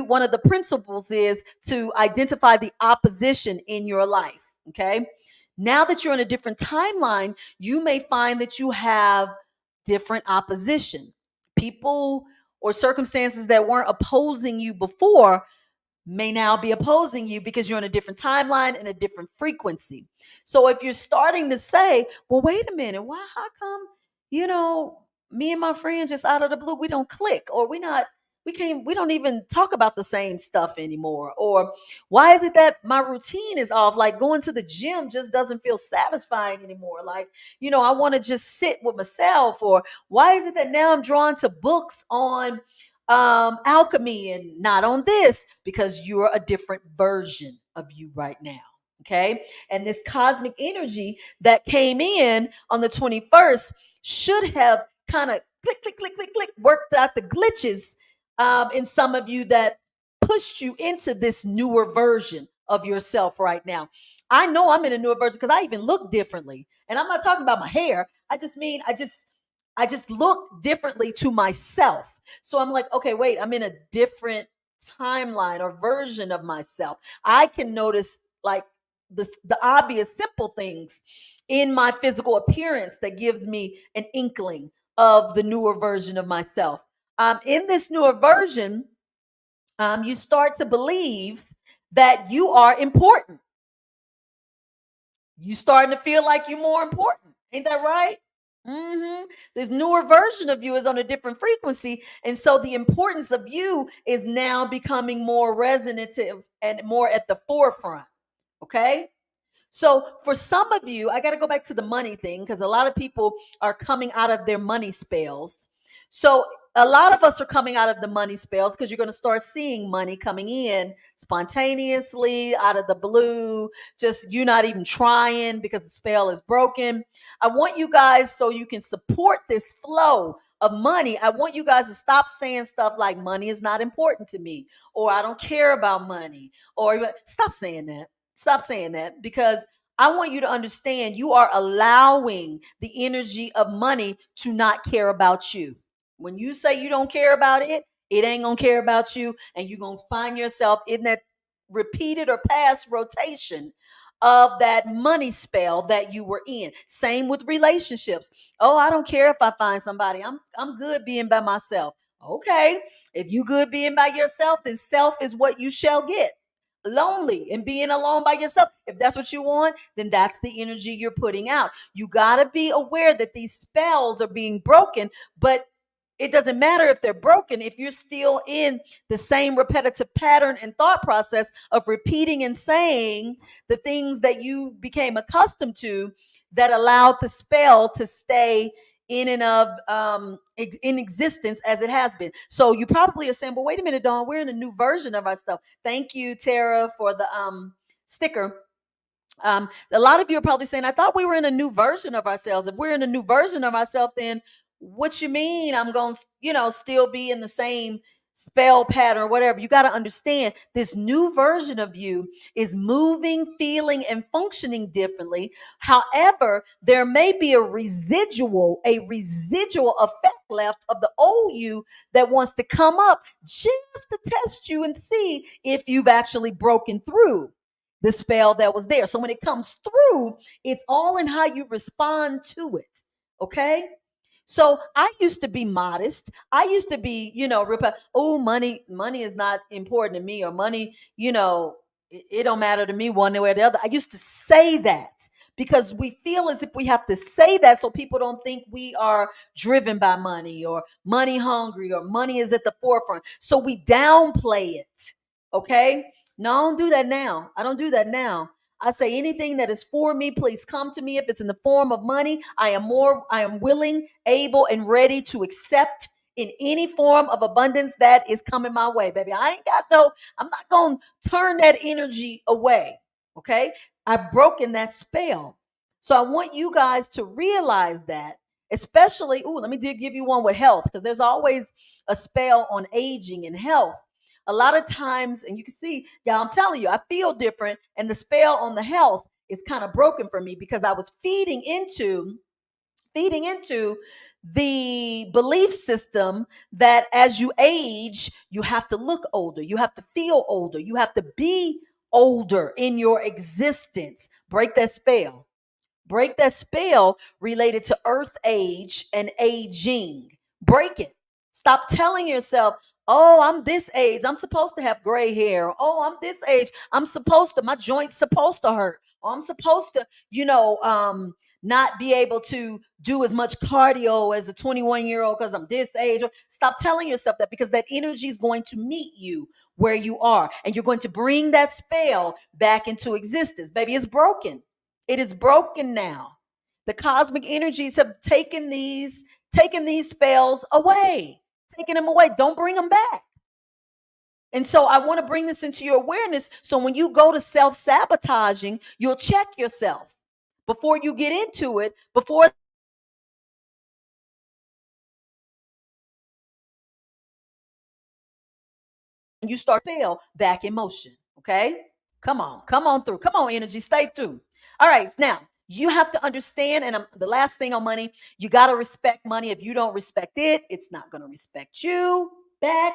one of the principles is to identify the opposition in your life. Okay. Now that you're in a different timeline, you may find that you have different opposition. People or circumstances that weren't opposing you before may now be opposing you because you're on a different timeline and a different frequency. So if you're starting to say, well, wait a minute, how come, me and my friend just out of the blue, we don't click, or we don't even talk about the same stuff anymore. Or why is it that my routine is off? Like going to the gym just doesn't feel satisfying anymore. Like, I want to just sit with myself. Or why is it that now I'm drawn to books on alchemy and not on this? Because you're a different version of you right now. Okay. And this cosmic energy that came in on the 21st should have kind of click, click, click, click, click, worked out the glitches in some of you that pushed you into this newer version of yourself right now. I know I'm in a newer version because I even look differently. And I'm not talking about my hair. I just mean I just look differently to myself. So I'm like, okay, wait, I'm in a different timeline or version of myself. I can notice like the obvious simple things in my physical appearance that gives me an inkling of the newer version of myself. In this newer version, you start to believe that you are important. You starting to feel like you're more important. Ain't that right? This newer version of you is on a different frequency. And so the importance of you is now becoming more resonative and more at the forefront. Okay. So for some of you, I got to go back to the money thing because a lot of people are coming out of their money spells. So a lot of us are coming out of the money spells because you're going to start seeing money coming in spontaneously out of the blue. Just you're not even trying because the spell is broken. I want you guys, so you can support this flow of money, I want you guys to stop saying stuff like money is not important to me, or I don't care about money, or stop saying that. Stop saying that, because I want you to understand you are allowing the energy of money to not care about you. When you say you don't care about it, it ain't gonna care about you, and you're gonna find yourself in that repeated or past rotation of that money spell that you were in. Same with relationships. Oh, I don't care if I find somebody. I'm good being by myself. Okay. If you good being by yourself, then self is what you shall get. Lonely and being alone by yourself. If that's what you want, then that's the energy you're putting out. You got to be aware that these spells are being broken, but it doesn't matter if they're broken if you're still in the same repetitive pattern and thought process of repeating and saying the things that you became accustomed to that allowed the spell to stay in and of in existence as it has been. So you probably are saying, well, wait a minute, Dawn, we're in a new version of our stuff. Thank you, Tara, for the sticker. A lot of you are probably saying, I thought we were in a new version of ourselves. If we're in a new version of ourselves, then what you mean I'm going to, still be in the same spell pattern or whatever? You got to understand this new version of you is moving, feeling, and functioning differently. However, there may be a residual effect left of the old you that wants to come up just to test you and see if you've actually broken through the spell that was there. So when it comes through, it's all in how you respond to it. Okay. So I used to be modest. I used to be, oh, money is not important to me, or money, it don't matter to me one way or the other. I used to say that because we feel as if we have to say that so people don't think we are driven by money or money hungry or money is at the forefront. So we downplay it. Okay. No, I don't do that now. I don't do that now. I say anything that is for me, please come to me. If it's in the form of money, I am willing, able, and ready to accept in any form of abundance that is coming my way, baby. I'm not going to turn that energy away. Okay. I've broken that spell. So I want you guys to realize that, especially, let me give you one with health, because there's always a spell on aging and health. A lot of times, and you can see, yeah, I'm telling you, I feel different. And the spell on the health is kind of broken for me because I was feeding into the belief system that as you age, you have to look older, you have to feel older, you have to be older in your existence. Break that spell. Break that spell related to earth age and aging. Break it. Stop telling yourself, oh, I'm this age, I'm supposed to have gray hair. Oh, I'm this age, my joints supposed to hurt. Oh, I'm supposed to, not be able to do as much cardio as a 21-year-old because I'm this age. Stop telling yourself that, because that energy is going to meet you where you are, and you're going to bring that spell back into existence. Baby, it's broken. It is broken now. The cosmic energies have taken these spells away, taking them away. Don't bring them back. And so I want to bring this into your awareness. So when you go to self-sabotaging, you'll check yourself before you get into it, before you start fail back in motion. Okay. Come on through. Come on, energy. Stay through. All right. Now you have to understand, and the last thing on money, you got to respect money. If you don't respect it, it's not going to respect you back.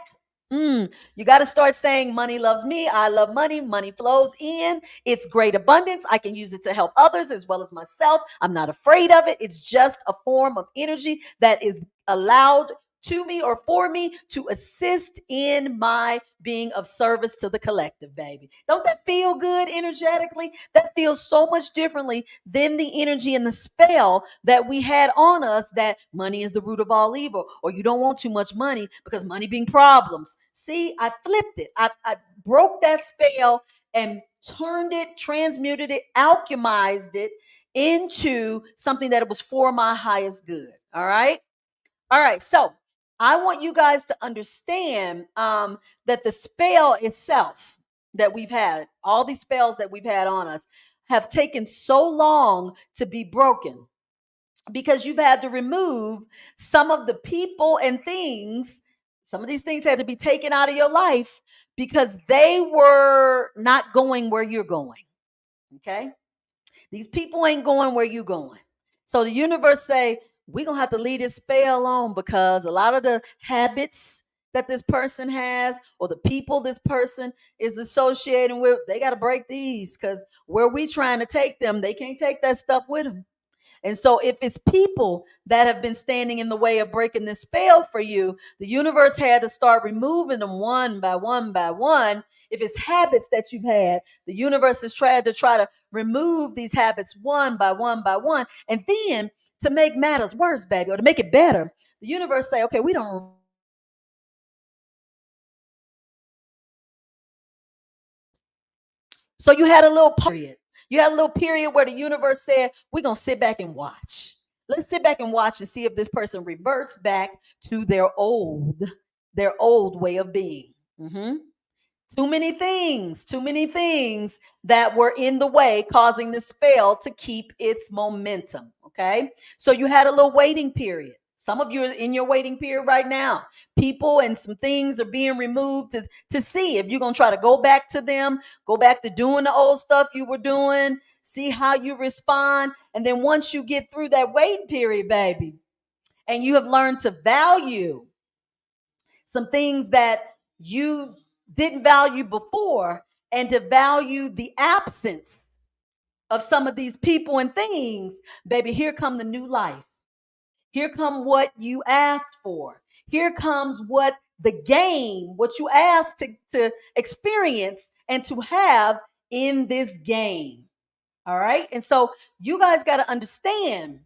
You got to start saying, money loves me. I love money. Money flows in. It's great abundance. I can use it to help others as well as myself. I'm not afraid of it. It's just a form of energy that is allowed to me or for me to assist in my being of service to the collective, baby. Don't that feel good energetically? That feels so much differently than the energy and the spell that we had on us, that money is the root of all evil, or you don't want too much money because money being problems. See, I flipped it. I broke that spell and turned it, transmuted it, alchemized it into something that it was for my highest good. All right. All right. So I want you guys to understand that the spell itself that we've had, all these spells that we've had on us, have taken so long to be broken because you've had to remove some of the people and things. Some of these things had to be taken out of your life because they were not going where you're going. Okay. These people ain't going where you going. So the universe say, we're going to have to leave this spell on because a lot of the habits that this person has or the people this person is associating with, they got to break these because where we trying to take them, they can't take that stuff with them. And so, if it's people that have been standing in the way of breaking this spell for you, the universe had to start removing them one by one by one. If it's habits that you've had, the universe has tried to remove these habits one by one by one. And then, to make matters worse, baby, or to make it better, the universe say, okay, we don't. So you had a little period. You had a little period where the universe said, we're going to sit back and watch. Let's sit back and watch and see if this person reverts back to their old way of being. Mhm. Too many things that were in the way, causing the spell to keep its momentum. Okay. So you had a little waiting period. Some of you are in your waiting period right now. People and some things are being removed to see if you're going to try to go back to them, go back to doing the old stuff you were doing, see how you respond. And then once you get through that waiting period, baby, and you have learned to value some things that you didn't value before, and to value the absence of some of these people and things, baby, here come the new life. Here come what you asked for. Here comes what the game, what you asked to experience and to have in this game. All right. And so you guys got to understand,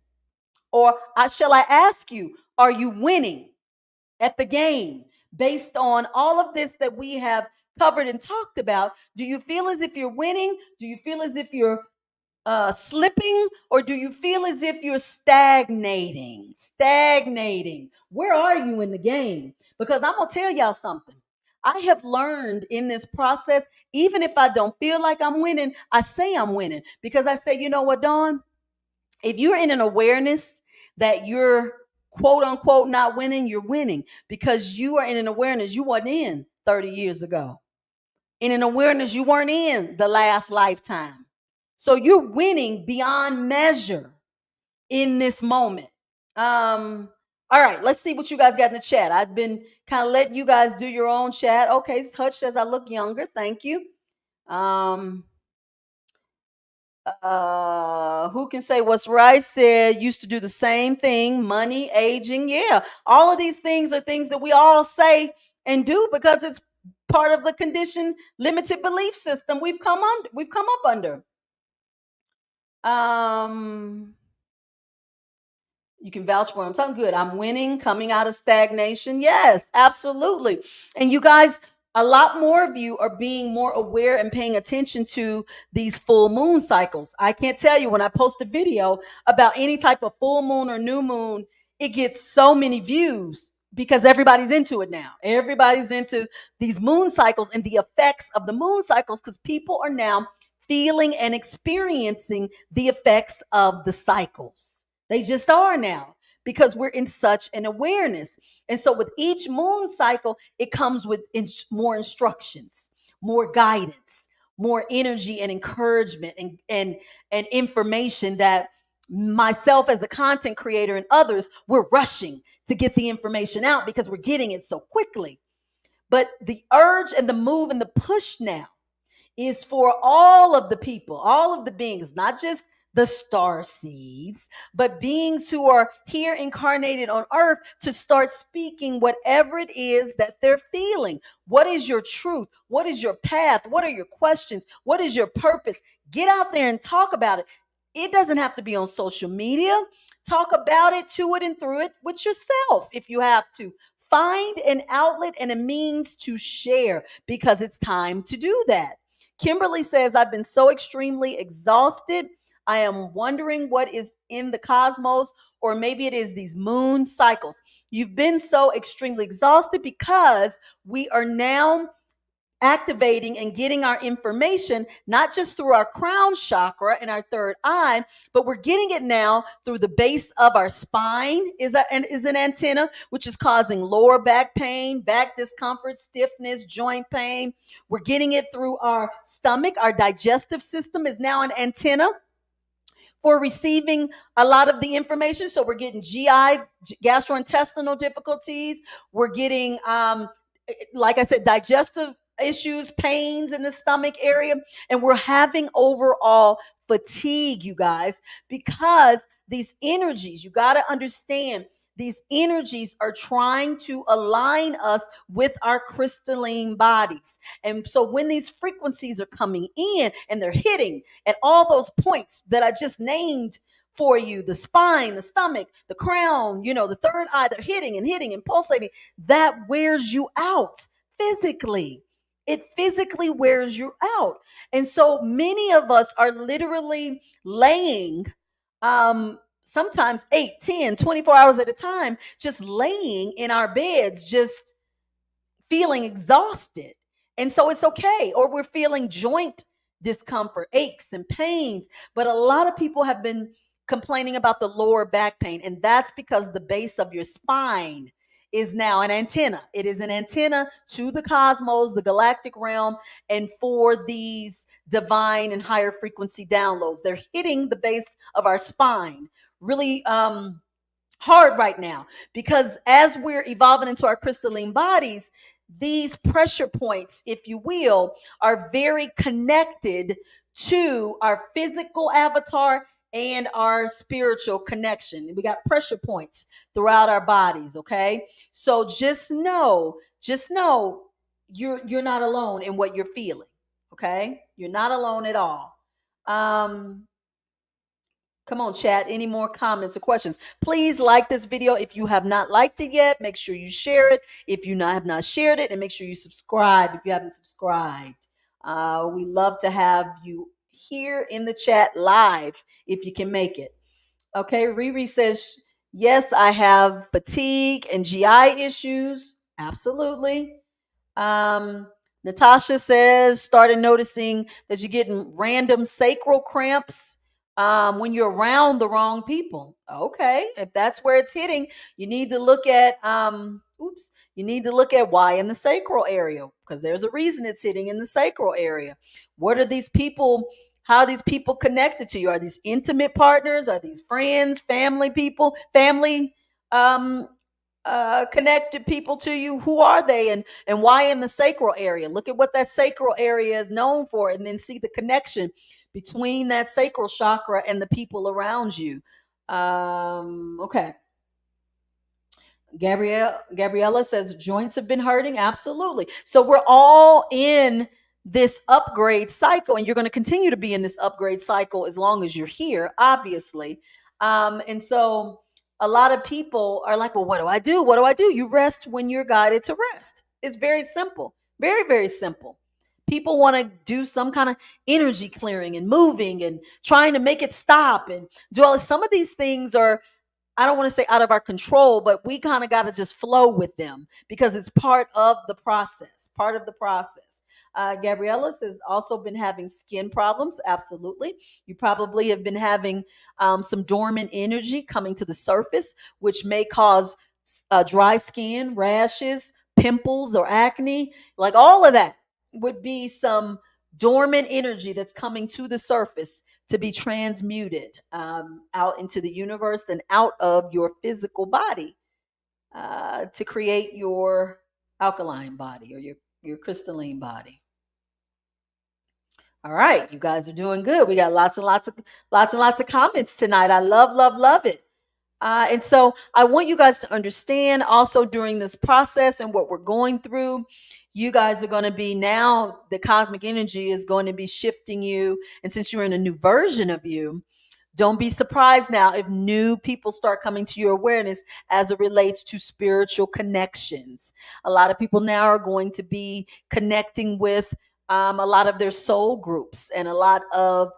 or shall I ask you, are you winning at the game based on all of this that we have covered and talked about? Do you feel as if you're winning? Do you feel as if you're slipping, or do you feel as if you're stagnating? Stagnating. Where are you in the game? Because I'm gonna tell y'all something. I have learned in this process, even if I don't feel like I'm winning, I say I'm winning because I say, you know what, Dawn? If you're in an awareness that you're quote unquote not winning, you're winning because you are in an awareness you wasn't in 30 years ago. In an awareness you weren't in the last lifetime. So you're winning beyond measure in this moment. All right, let's see what you guys got in the chat. I've been kind of letting you guys do your own chat. Okay, Hutch says I look younger. Thank you. Um, who can say what's right? Said used to do the same thing. Money, aging, yeah. All of these things are things that we all say and do because it's part of the conditioned limited belief system we've come up under. Um, you can vouch for him. So I'm good. I'm winning, coming out of stagnation. Yes, absolutely. And you guys, a lot more of you are being more aware and paying attention to these full moon cycles. I can't tell you, when I post a video about any type of full moon or new moon, it gets so many views. because everybody's into it now. Everybody's into these moon cycles and the effects of the moon cycles because people are now feeling and experiencing the effects of the cycles. They just are now because we're in such an awareness. And so with each moon cycle, it comes with more instructions, more guidance, more energy and encouragement and information that myself as a content creator and others, we're rushing to get the information out because we're getting it so quickly. But the urge and the move and the push now is for all of the people, all of the beings, not just the star seeds, but beings who are here incarnated on earth to start speaking whatever it is that they're feeling. What is your truth? What is your path? What are your questions? What is your purpose? Get out there and talk about it. It doesn't have to be on social media. Talk about it, to it, and through it with yourself if you have to. Find an outlet and a means to share because it's time to do that. Kimberly says, I've been so extremely exhausted. I am wondering what is in the cosmos, or maybe it is these moon cycles. You've been so extremely exhausted because we are now activating and getting our information not just through our crown chakra and our third eye, but we're getting it now through the base of our spine is an antenna, which is causing lower back pain, back discomfort, stiffness, joint pain. We're getting it through our stomach. Our digestive system is now an antenna for receiving a lot of the information. So we're getting GI, gastrointestinal difficulties. We're getting, like I said, digestive issues, pains in the stomach area. And we're having overall fatigue, you guys, because these energies, you got to understand, these energies are trying to align us with our crystalline bodies. And so when these frequencies are coming in and they're hitting at all those points that I just named for you, the spine, the stomach, the crown, the third eye, they're hitting and pulsating. That wears you out physically. It physically wears you out. And so many of us are literally laying sometimes 8, 10, 24 hours at a time, just laying in our beds, just feeling exhausted. And so it's okay. Or we're feeling joint discomfort, aches and pains. But a lot of people have been complaining about the lower back pain. And that's because the base of your spine is now an antenna. It is an antenna to the cosmos, the galactic realm, and for these divine and higher frequency downloads. They're hitting the base of our spine really hard right now because as we're evolving into our crystalline bodies, these pressure points, if you will, are very connected to our physical avatar and our spiritual connection. We got pressure points throughout our bodies, okay? So just know you're not alone in what you're feeling, okay? You're not alone at all. Um Come on, chat. Any more comments or questions? Please like this video if you have not liked it yet. Make sure you share it if you have not shared it, and make sure you subscribe if you haven't subscribed. We love to have you here in the chat live if you can make it. Okay, Riri says, yes, I have fatigue and GI issues. Absolutely. Natasha says, started noticing that you're getting random sacral cramps when you're around the wrong people. Okay, if that's where it's hitting, you need to look at you need to look at why in the sacral area, because there's a reason it's hitting in the sacral area. What are these people? How are these people connected to you? Are these intimate partners? Are these friends, family people, family um connected people to you? Who are they, and why in the sacral area? Look at what that sacral area is known for, and then see the connection between that sacral chakra and the people around you. Okay. Gabriella says joints have been hurting. Absolutely. So we're all in this upgrade cycle, and you're going to continue to be in this upgrade cycle as long as you're here, obviously. And so a lot of people are like, well, what do I do? What do I do? You rest when you're guided to rest. It's very simple. Very, very simple. People want to do some kind of energy clearing and moving and trying to make it stop and do all this. Some of these things are I don't want to say out of our control, but we kind of got to just flow with them because it's part of the process, part of the process. Gabriella has also been having skin problems. Absolutely. You probably have been having some dormant energy coming to the surface, which may cause dry skin, rashes, pimples, or acne. Like all of that would be some dormant energy that's coming to the surface to be transmuted out into the universe and out of your physical body to create your alkaline body or your crystalline body. All right, you guys are doing good. We got lots and lots of comments tonight. I love it. And so I want you guys to understand also during this process and what we're going through, you guys are going to be now, the cosmic energy is going to be shifting you. And since you're in a new version of you, don't be surprised now if new people start coming to your awareness as it relates to spiritual connections. A lot of people now are going to be connecting with a lot of their soul groups and a lot of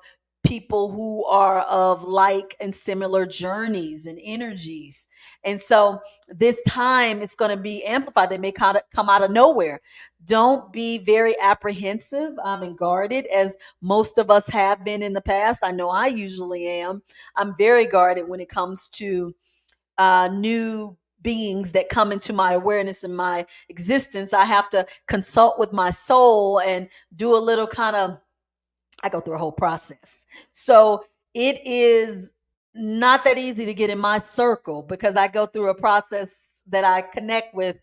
people who are of like and similar journeys and energies. And so this time it's going to be amplified. They may kind of come out of nowhere. Don't be very apprehensive and guarded as most of us have been in the past. I know I usually am. I'm very guarded when it comes to new beings that come into my awareness and my existence. I have to consult with my soul and do a little kind of, I go through a whole process. So it is not that easy to get in my circle because I go through a process that I connect with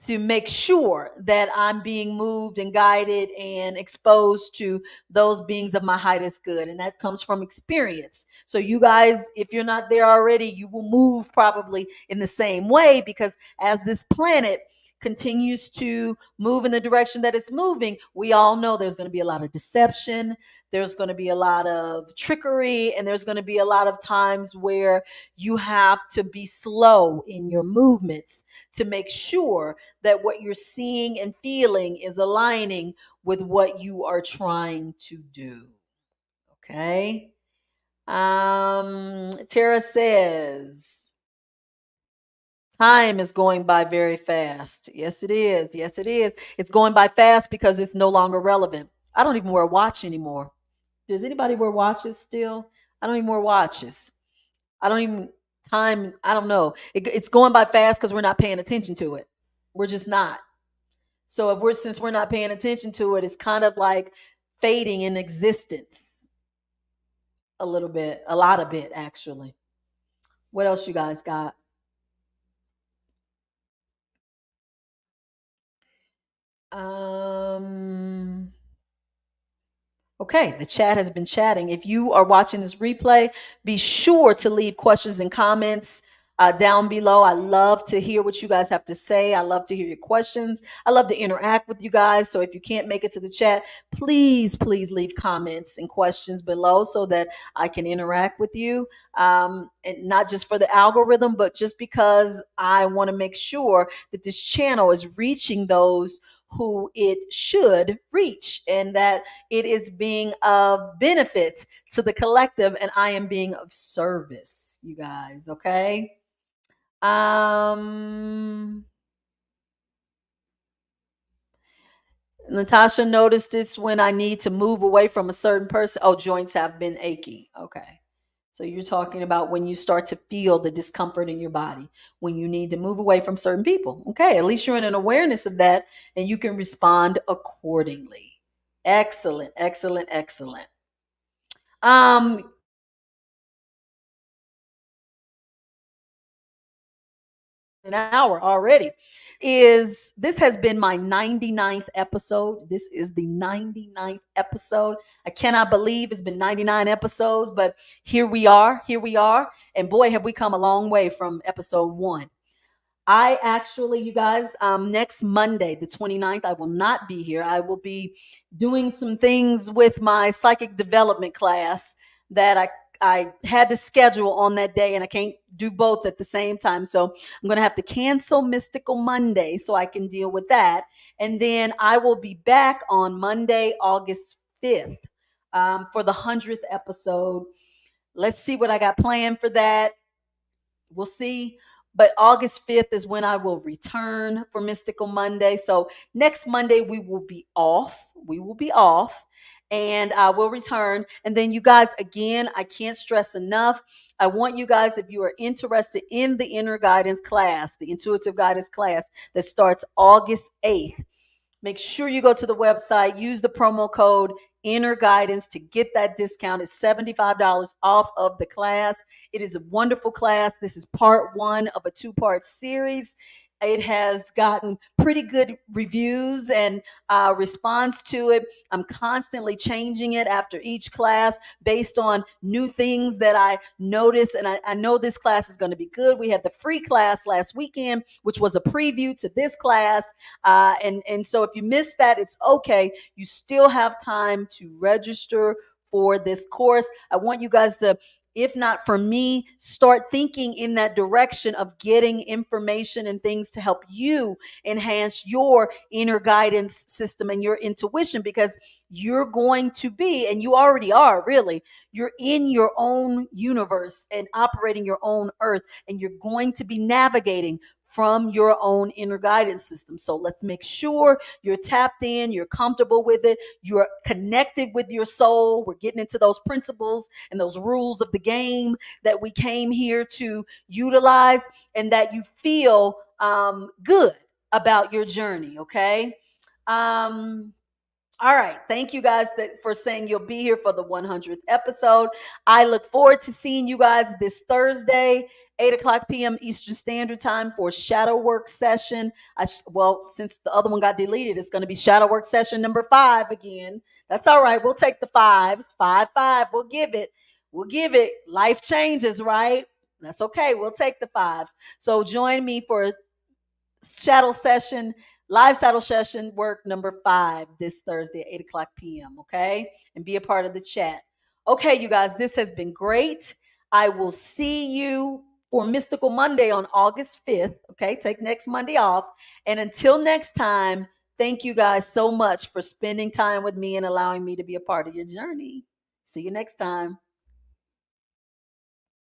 to make sure that I'm being moved and guided and exposed to those beings of my highest good. And that comes from experience. So, you guys, if you're not there already, you will move probably in the same way because as this planet continues to move in the direction that it's moving, we all know there's going to be a lot of deception. There's going to be a lot of trickery, and there's going to be a lot of times where you have to be slow in your movements to make sure that what you're seeing and feeling is aligning with what you are trying to do. Okay. Tara says, time is going by very fast. Yes, it is. Yes, it is. It's going by fast because it's no longer relevant. I don't even wear a watch anymore. Does anybody wear watches still? I don't even wear watches. I don't even time. I don't know. It's going by fast because we're not paying attention to it. We're just not. So if we're since we're not paying attention to it, it's kind of like fading in existence a little bit, a lot of bit actually. What else you guys got? Um Okay, the chat has been chatting. If you are watching this replay, be sure to leave questions and comments down below. I love to hear what you guys have to say. I love to hear your questions. I love to interact with you guys. So if you can't make it to the chat, please leave comments and questions below so that I can interact with you. And not just for the algorithm, but just because I want to make sure that this channel is reaching those who it should reach and that it is being of benefit to the collective and I am being of service, you guys, okay? Um Natasha noticed it's when I need to move away from a certain person. Oh, joints have been achy. Okay. So you're talking about when you start to feel the discomfort in your body, when you need to move away from certain people. Okay, at least you're in an awareness of that and you can respond accordingly. Excellent, excellent, excellent. Um an hour already. Is this has been my 99th episode. This is the 99th episode. I cannot believe it's been 99 episodes, but here we are. Here we are. And boy, have we come a long way from episode 1. I actually, you guys, next Monday, the 29th, I will not be here. I will be doing some things with my psychic development class that I had to schedule on that day, and I can't do both at the same time. So I'm going to have to cancel Mystical Monday so I can deal with that. And then I will be back on Monday, August 5th for the 100th episode. Let's see what I got planned for that. we'll see. But August 5th is when I will return for Mystical Monday. So next Monday we will be off. We will be off. And I will return. And then, you guys, again, I can't stress enough. I want you guys, if you are interested in the inner guidance class, the intuitive guidance class that starts August 8th, make sure you go to the website, use the promo code Inner Guidance to get that discount. It's $75 off of the class. It is a wonderful class. This is part one of a two-part series. It has gotten pretty good reviews and response to it. I'm constantly changing it after each class based on new things that I notice. And I know this class is going to be good. We had the free class last weekend, which was a preview to this class. And so if you missed that, it's okay. You still have time to register for this course. I want you guys to, if not for me, start thinking in that direction of getting information and things to help you enhance your inner guidance system and your intuition, because you're going to be, and you already are really, you're in your own universe and operating your own earth, and you're going to be navigating from your own inner guidance system. So let's make sure you're tapped in, you're comfortable with it, you're connected with your soul. We're getting into those principles and those rules of the game that we came here to utilize, and that you feel good about your journey. Okay. All right. Thank you guys for saying you'll be here for the 100th episode. I look forward to seeing you guys this Thursday, 8 o'clock p.m. Eastern Standard Time for Shadow Work session. Well, since the other one got deleted, it's going to be Shadow Work session number 5 again. That's all right. We'll take the fives. 5. We'll give it. We'll give it. Life changes, right? That's okay. We'll take the fives. So join me for shadow session, live shadow session work number 5 this Thursday at 8 o'clock p.m. Okay. And be a part of the chat. Okay, you guys, this has been great. I will see you for Mystical Monday on August 5th. Okay. Take next Monday off. And until next time, thank you guys so much for spending time with me and allowing me to be a part of your journey. See you next time.